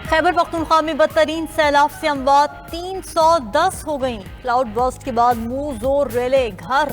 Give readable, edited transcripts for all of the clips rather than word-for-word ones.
खैबर पख्तूनख्वा में बदतरीन सैलाब से अमवात 310 हो गईं। क्लाउड बर्स्ट के बाद मुंह जोर रेले, घर,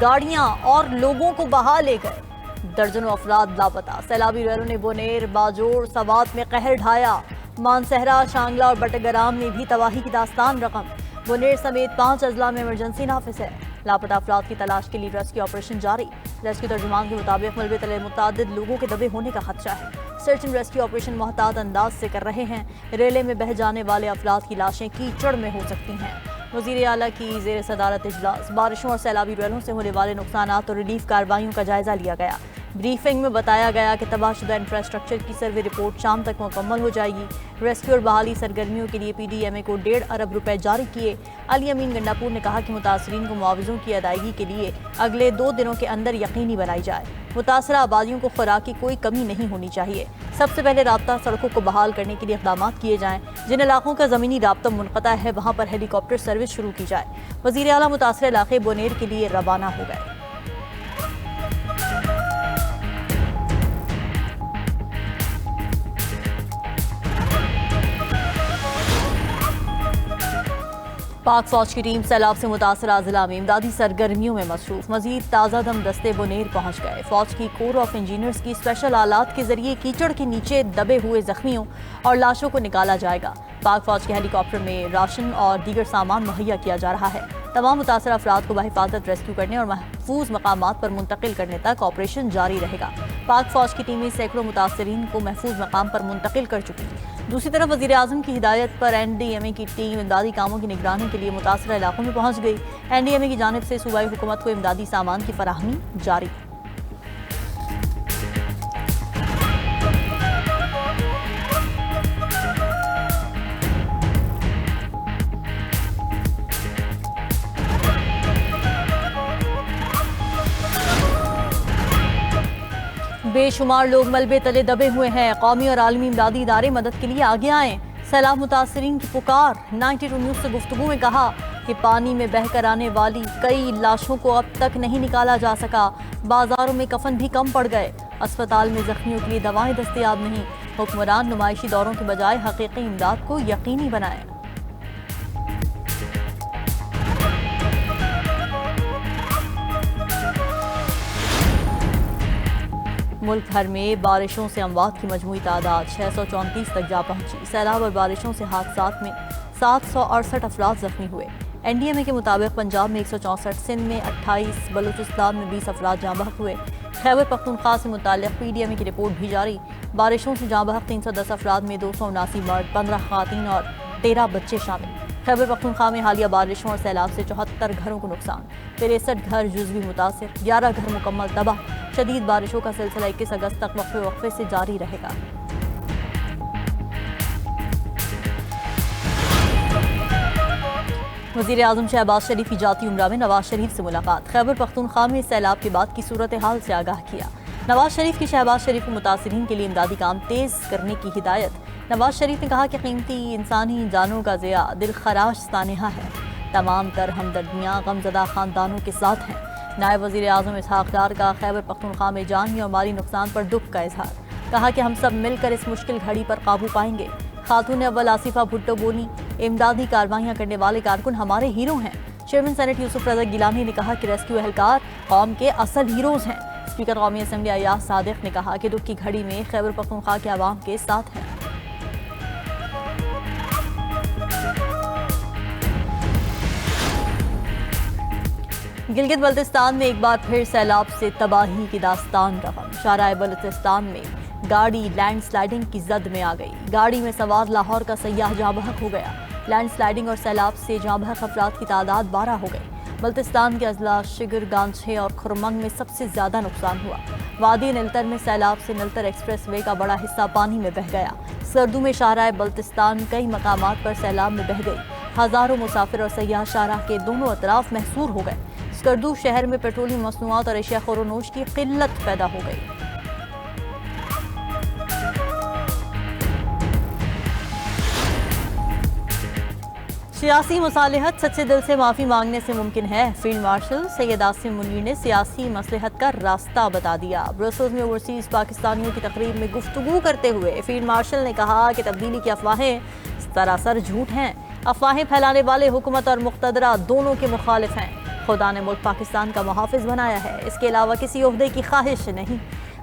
गाड़ियां और लोगों को बहा ले गए। दर्जनों अफराद लापता। सैलाबी रेलों ने बोनेर, बाजोर, सवात में कहर ढाया। मानसहरा, शांगला और बटगराम में भी तबाही की दास्तान रकम। बोनेर समेत 5 अजला में इमरजेंसी नाफिज है। लापता अफराद की तलाश के लिए रेस्क्यू ऑपरेशन जारी। रेस्क्यू तर्जुमान के मुताबिक मलबे तले मुतादिद लोगों के दबे होने का खदशा है। सर्च एंड रेस्क्यू ऑपरेशन मोहतात अंदाज से कर रहे हैं। रेले में बह जाने वाले अफराद की लाशें कीचड़ में हो सकती हैं। वज़ीर आला की ज़ेर सदारत इजलास बारिशों और सैलाबी रेलों से होने वाले नुकसानात और रिलीफ कार्रवाइयों का जायजा लिया गया। ब्रीफिंग में बताया गया कि तबाहशुदा इंफ्रास्ट्रक्चर की सर्वे रिपोर्ट शाम तक मुकम्मल हो जाएगी। रेस्क्यू और बहाली सरगर्मियों के लिए PDMA को 1.5 अरब रुपए जारी किए। अली अमीन गंडापुर ने कहा कि मुतासरीन को मुआवज़ों की अदायगी के लिए अगले 2 दिनों के अंदर यकीनी बनाई जाए। मुतासरा आबादियों को खुराक की कोई कमी नहीं होनी चाहिए। सबसे पहले राब्ता सड़कों को बहाल करने के लिए इक़दामात किए जाएँ। जिन इलाकों का ज़मीनी राब्ता मुनक़ता है वहाँ पर हेलीकॉप्टर सर्विस शुरू की जाए। वज़ीर आला मुतासर इलाके बोनेर के लिए रवाना हो गए। पाक फौज की टीम सैलाब से मुतासरा जिला में इमदादी सरगर्मियों में मसरूफ। मजीद ताज़ा दम दस्ते बोनेर पहुंच गए। फौज की कोर ऑफ इंजीनियर्स की स्पेशल आलात के जरिए कीचड़ के नीचे दबे हुए जख्मियों और लाशों को निकाला जाएगा। पाक फौज के हेलीकॉप्टर में राशन और दीगर सामान मुहैया किया जा रहा है। तमाम मुतासर अफराद को बहिफाजत रेस्क्यू करने और महफूज मकामात पर मुंतकिल करने तक ऑपरेशन जारी रहेगा। पाक फौज की टीमें सैकड़ों मुतासरीन को महफूज मकाम पर मुंतकिल कर चुकी। दूसरी तरफ वज़ीर आज़म की हिदायत पर NDMA की टीम इमदादी कामों की निगरानी के लिए मुतासर इलाकों में पहुंच गई। NDMA की जानिब से सूबाई हुकूमत को इमदादी सामान की फराहमी जारी। बेशुमार लोग मलबे तले दबे हुए हैं। कौमी और आलमी इमदादी इदारे मदद के लिए आगे आएँ। सैलाब मुतासरीन की पुकार। 92 न्यूज़ से गुफ्तगू में कहा कि पानी में बहकर आने वाली कई लाशों को अब तक नहीं निकाला जा सका। बाजारों में कफन भी कम पड़ गए। अस्पताल में जख्मियों के लिए दवाएं दस्तयाब नहीं। हुक्मरान नुमाइशी दौरों के बजाय हकीकी इमदाद को यकीनी बनाएं। मुल्क भर में बारिशों से अमवात की मजमूई तादाद 634 तक जा पहुंची। सैलाब और बारिशों से हादसात में 768 अफराद जख्मी हुए। NDMA के मुताबिक पंजाब में 164, सिंध में 28, बलूचिस्तान में 20 अफराद जाँ बहक हुए। खैबर पख्तूनख्वा से मुताल्लिक़ PDMA की रिपोर्ट भी जारी। बारिशों से जाँ बहक 310 अफराद में 279 मर्द, 15 ख़वातीन और 13 बच्चे शामिल। खैबर पख्तूनख्वा में हालिया बारिशों और सैलाब से 74 घरों को नुकसान। 63 घर जुज़वी मुतासिर, 11 घर मुकम्मल तबाह। शदीद बारिशों का सिलसिला 21 अगस्त तक वक्फे से जारी रहेगा। वज़ीर आज़म शहबाज शरीफ की जाती उम्रा में नवाज शरीफ से मुलाकात। खैबर पख्तूनख्वा में सैलाब के बाद की सूरत हाल से आगाह किया। नवाज शरीफ की शहबाज शरीफ को मुतासरीन के लिए इमदादी काम तेज़ करने की हिदायत। नवाज शरीफ ने कहा कि कीमती इंसानी जानों का ज़िया दिल खराश सानेहा है। तमाम तर हमदर्दियाँ गमज़दा ख़ानदानों के साथ हैं। नायब वज़ीर आज़म इसहाक़ डार का खैबर पख्तूनख्वा में जानी और माली नुकसान पर दुख का इजहार। कहा कि हम सब मिलकर इस मुश्किल घड़ी पर काबू पाएंगे। खातून अव्वल आसिफा भुट्टो बोली, इमदादी कार्रवाइयाँ करने वाले कारकुन हमारे हीरो हैं। चेयरमैन सेनेट यूसुफ रज़ा गिलानी ने कहा कि रेस्क्यू एहलकार कौम के असल हीरोज़ हैं। स्पीकर कौमी असम्बली अयाज सादिक ने कहा कि दुख की घड़ी में खैबर पख्तूनख्वा के अवाम के साथ हैं। गिलगित बल्तिस्तान में एक बार फिर सैलाब से तबाही की दास्तान रकम। शाहराह बल्तिस्तान में गाड़ी लैंड स्लाइडिंग की जद में आ गई। गाड़ी में सवार लाहौर का सयाह जाँ बहक हो गया। लैंड स्लाइडिंग और सैलाब से जाँ बहक अफराद की तादाद 12 हो गई। बल्तिस्तान के अजला शिगर, गांछे और खुरमंग में सबसे ज़्यादा नुकसान हुआ। वादी निलतर में सैलाब से निलतर एक्सप्रेस वे का बड़ा हिस्सा पानी में बह गया। सरदू में शाहराह बल्तिस्तान कई मकामात पर सैलाब में बह गई। हज़ारों मुसाफिर और सयाह शाहराह के दोनों अतराफ महसूर हो गए। स्कर्दू शहर में पेट्रोलियम मसनूआत और एशिया खोरोनोश की किल्लत पैदा हो गई। सियासी मुसालिहत सच्चे दिल से माफ़ी मांगने से मुमकिन है। फील्ड मार्शल सैयद आसिम मुनीर ने सियासी मसलहत का रास्ता बता दिया। ब्रसल्स में ओवरसीज़ पाकिस्तानियों की तकरीब में गुफ्तगू करते हुए फील्ड मार्शल ने कहा कि तब्दीली की अफवाहें सरासर झूठ हैं। अफवाहें फैलाने वाले हुकूमत और मुक़तदरा दोनों के मुखालिफ हैं। खुदा ने मुल्क पाकिस्तान का मुहाफ़िज़ बनाया है, इसके अलावा किसी ओहदे की ख्वाहिश नहीं।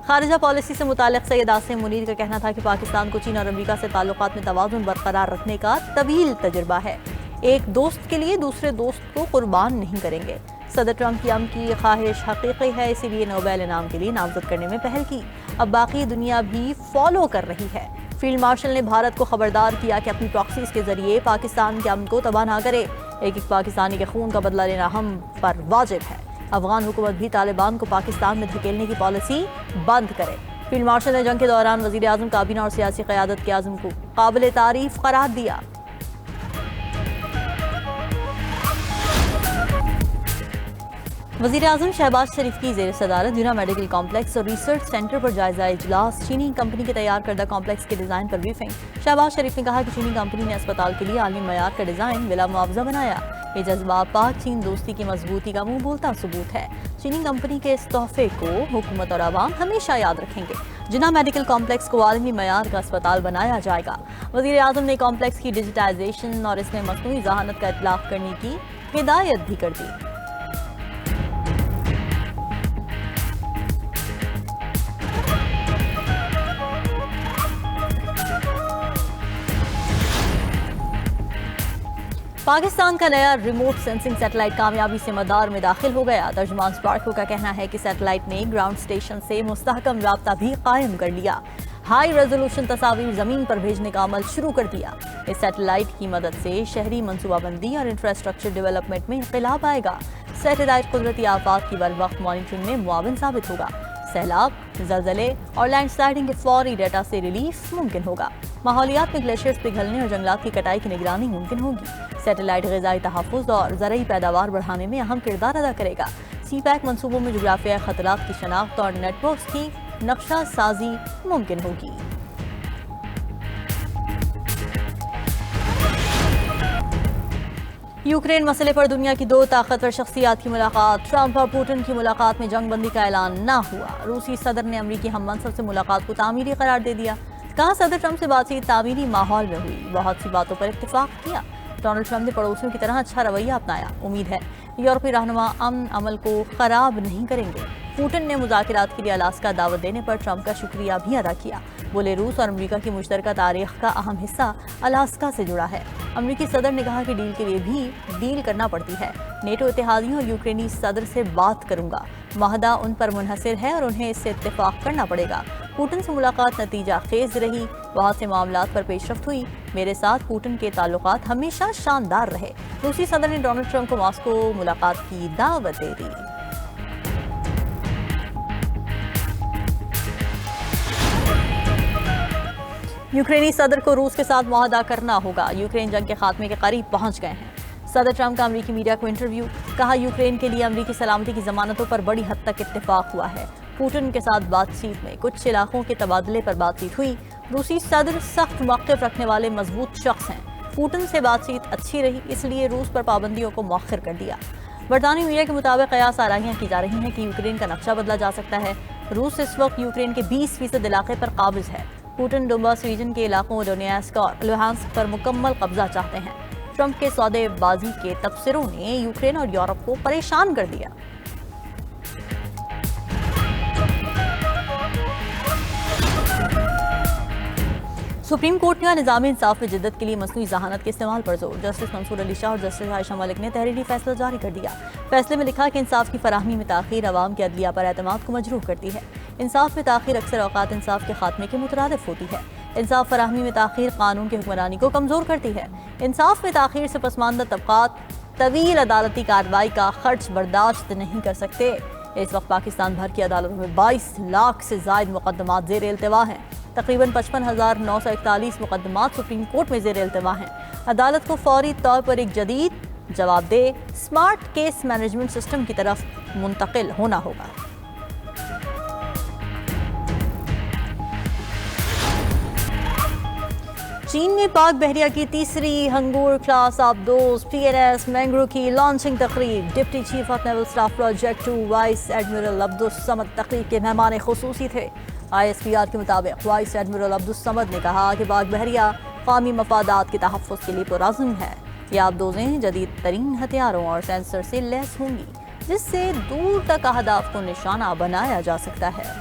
खारिजा पॉलिसी से मुतालिक सैयद आसिम मुनीर का कहना था कि पाकिस्तान को चीन और अमरीका से ताल्लुकात में तवाज़ुन बरकरार रखने का तवील तजुर्बा है। एक दोस्त के लिए दूसरे दोस्त को कुर्बान नहीं करेंगे। सदर ट्रंप की की ख्वाहिश हकीकी है, इसीलिए नोबेल इनाम के लिए नामजद करने में पहल की। अब बाकी दुनिया भी फॉलो कर रही है। फील्ड मार्शल ने भारत को खबरदार किया कि अपनी प्रॉक्सीज के जरिए पाकिस्तान के अमन को तबाह ना करे। एक पाकिस्तानी के खून का बदला लेना हम पर वाजिब है। अफगान हुकूमत भी तालिबान को पाकिस्तान में धकेलने की पॉलिसी बंद करे। फील्ड मार्शल ने जंग के दौरान वज़ीर आज़म काबीना और सियासी क़यादत के आज़म को काबिल तारीफ करार दिया। वज़ीर आज़म शहबाज शरीफ की ज़ेर सदारत जिना मेडिकल कॉम्प्लेक्स और रिसर्च सेंटर पर जायजा इजलास। चीनी कंपनी के तैयार करदा कॉम्प्लेक्स के डिज़ाइन पर ब्रीफिंग। शहबाज शरीफ ने कहा कि चीनी कंपनी ने अस्पताल के लिए आलमी मयार का डिज़ाइन बिला मुआवजा बनाया। ये जज्बा पाक चीन दोस्ती की मजबूती का मुंह बोलता सबूत है। चीनी कंपनी के इस तोहफे को हुकूमत और आवाम हमेशा याद रखेंगे। जिना मेडिकल कॉम्प्लेक्स को आलमी मयार का अस्पताल बनाया जाएगा। वज़ीर आज़म ने कॉम्प्लेक्स की डिजिटाइजेशन और इसमें मसनूई ज़हानत का इतलाक़ करने की हिदायत भी कर दी। पाकिस्तान का नया रिमोट सेंसिंग सैटेलाइट कामयाबी से मदार में दाखिल हो गया। तर्जुमान स्पार्को का कहना है कि सैटेलाइट ने ग्राउंड स्टेशन से मुस्तहकम राब्ता भी कायम कर लिया। हाई रेजोल्यूशन तस्वीर जमीन पर भेजने का अमल शुरू कर दिया। इस सैटेलाइट की मदद से शहरी मनसूबाबंदी और इंफ्रास्ट्रक्चर डेवलपमेंट में इनकलाब आएगा। सैटेलाइट कुदरती आफात की बरवक्त मॉनिटरिंग में मुआविन साबित होगा। सैलाब, ज़लज़ले और लैंडस्लाइडिंग के फौरी डेटा से रिलीफ मुमकिन होगा। माहौलियात में ग्लेशियर्स पिघलने और जंगलात की कटाई की निगरानी मुमकिन होगी। सैटेलाइट ग़िज़ाई तहफ़्फ़ुज़ और ज़रई पैदावार बढ़ाने में अहम किरदार अदा करेगा। सीपैक मनसूबों में जोग्राफियाई ख़तरात की शनाख्त और नेटवर्क्स की नक्शा साजी मुमकिन होगी। यूक्रेन मसले पर दुनिया की दो ताकतवर शख्सियात की मुलाकात। ट्रंप और पुतिन की मुलाकात में जंग बंदी का ऐलान ना हुआ। रूसी सदर ने अमरीकी हममंसब से मुलाकात को तामीरी करार दे दिया। कहा सदर ट्रंप से बातचीत तामीरी माहौल में हुई, बहुत सी बातों पर इत्तेफाक किया। डोनाल्ड ट्रंप ने पड़ोसियों की तरह अच्छा रवैया अपनाया। उम्मीद है यूरोपीय रहनुमा अमन अमल को खराब नहीं करेंगे। पुतिन ने मुज़ाकरात के लिए अलास्का दावत देने पर ट्रंप का शुक्रिया भी अदा किया। बोले रूस और अमेरिका की मुश्तरका तारीख का अहम हिस्सा अलास्का से जुड़ा है। अमेरिकी सदर ने कहा कि डील के लिए भी डील करना पड़ती है। नेटो इत्तेहादियों और यूक्रेनी सदर से बात करूंगा। माहदा उन पर मुनहसिर है और उन्हें इससे इत्तेफाक करना पड़ेगा। पुतिन से मुलाकात नतीजा खेज रही, बहुत से मामलात पर पेशरफ्त हुई। मेरे साथ पुतिन के ताल्लुकात हमेशा शानदार रहे। रूसी सदर ने डोनाल्ड ट्रंप को मॉस्को मुलाकात की दावत दे दी। यूक्रेनी सदर को रूस के साथ मुआहदा करना होगा। यूक्रेन जंग के खात्मे के करीब पहुंच गए हैं। सदर ट्रंप का अमरीकी मीडिया को इंटरव्यू। कहा यूक्रेन के लिए अमरीकी सलामती की जमानतों पर बड़ी हद तक इत्तेफाक हुआ है। पुतिन के साथ बातचीत में कुछ इलाकों के तबादले पर बातचीत हुई। रूसी सदर सख्त मौक़िफ़ रखने वाले मजबूत शख्स हैं। पुतिन से बातचीत अच्छी रही, इसलिए रूस पर पाबंदियों को मौखर कर दिया। बरतानी मीडिया के मुताबिक कयास आराहियाँ की जा रही हैं कि यूक्रेन का नक्शा बदला जा सकता है। रूस इस वक्त यूक्रेन के 20% इलाके पर काबिज है। पुतिन डोनबास रीजन के इलाकों डोनेट्स्क और लुहांस्क पर मुकम्मल कब्जा चाहते हैं। ट्रंप के सौदेबाजी के तबसरों ने यूक्रेन और यूरोप को परेशान कर दिया। सुप्रीम कोर्ट ने निज़ाम इंसाफ में जिद्दत के लिए मसनूई ज़हानत के इस्तेमाल पर जोर। जस्टिस मंसूर अली शाह और जस्टिस आयशा मलिक ने तहरीरी फैसला जारी कर दिया। फैसले में लिखा कि इंसाफ की फराहमी में ताख़ीर अवाम के अदलिया पर एतमाद को मजरूह करती है। इंसाफ में ताख़ीर अक्सर औक़ात इंसाफ के खात्मे के मुतरादिफ होती है। इंसाफ फराहमी में ताख़ीर कानून की हुक्मरानी को कमज़ोर करती है। इंसाफ में ताख़ीर से पसमानदा तबक़ात तवील अदालती कार्रवाई का खर्च बर्दाश्त नहीं कर सकते। इस वक्त पाकिस्तान भर की अदालतों में 22 लाख से ज़ायद मुक़द्दमात ज़ेर इल्तिवा हैं। तकरीबन 55,941 मुक़द्दमात सुप्रीम कोर्ट में ज़ेर इल्तिवा हैं। अदालत को फौरी तौर पर एक जदीद, जवाबदेह, स्मार्ट केस मैनेजमेंट सिस्टम की तरफ मुंतकिल होना होगा। چین میں پاک بحریہ کی تیسری ہنگور کلاس آبدوز PNS مینگرو کی لانچنگ تقریب، deputy chief of naval staff project 2 vice admiral Abdul Samad تقریب کے مہمان خصوصی تھے۔ ISPR کے مطابق وائس ایڈمرل عبدالصمد نے کہا کہ پاک بحریہ قومی مفادات کے تحفظ کے لیے پرعزم ہے۔ یہ آبدوزیں جدید ترین ہتھیاروں اور سینسر سے لیس ہوں گی، جس سے دور تک اہداف کو نشانہ بنایا جا سکتا ہے۔